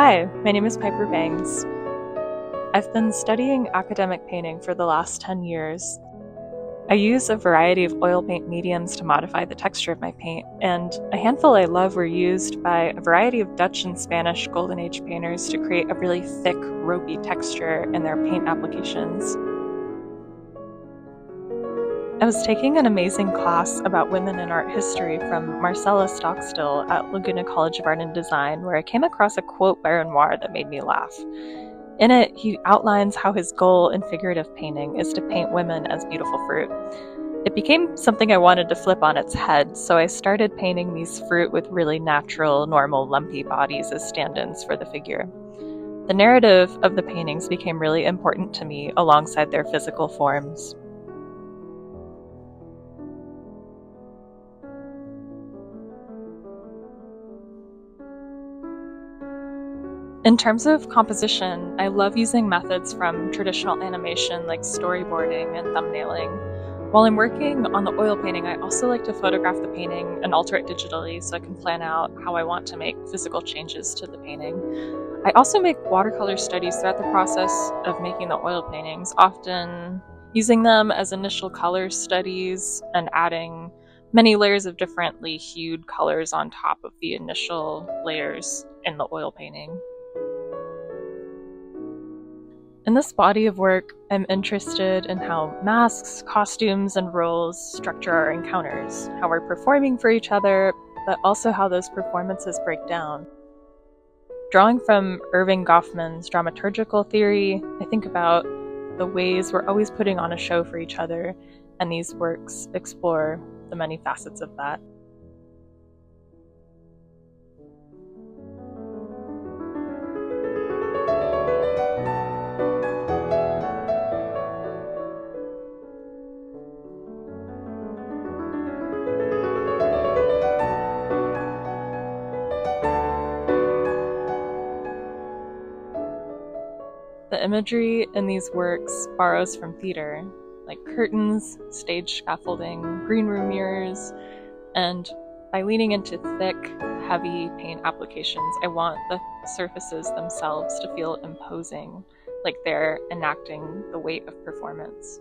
Hi, my name is Piper Bangs. I've been studying academic painting for the last 10 years. I use a variety of oil paint mediums to modify the texture of my paint, and a handful I love were used by a variety of Dutch and Spanish Golden Age painters to create a really thick, ropey texture in their paint applications. I was taking an amazing class about women in art history from Marcella Stockstill at Laguna College of Art and Design, where I came across a quote by Renoir that made me laugh. In it, he outlines how his goal in figurative painting is to paint women as beautiful fruit. It became something I wanted to flip on its head, so I started painting these fruit with really natural, normal, lumpy bodies as stand-ins for the figure. The narrative of the paintings became really important to me alongside their physical forms. In terms of composition, I love using methods from traditional animation like storyboarding and thumbnailing. While I'm working on the oil painting, I also like to photograph the painting and alter it digitally so I can plan out how I want to make physical changes to the painting. I also make watercolor studies throughout the process of making the oil paintings, often using them as initial color studies and adding many layers of differently hued colors on top of the initial layers in the oil painting. In this body of work, I'm interested in how masks, costumes, and roles structure our encounters, how we're performing for each other, but also how those performances break down. Drawing from Irving Goffman's dramaturgical theory, I think about the ways we're always putting on a show for each other, and these works explore the many facets of that. The imagery in these works borrows from theater, like curtains, stage scaffolding, green room mirrors, and by leaning into thick, heavy paint applications, I want the surfaces themselves to feel imposing, like they're enacting the weight of performance.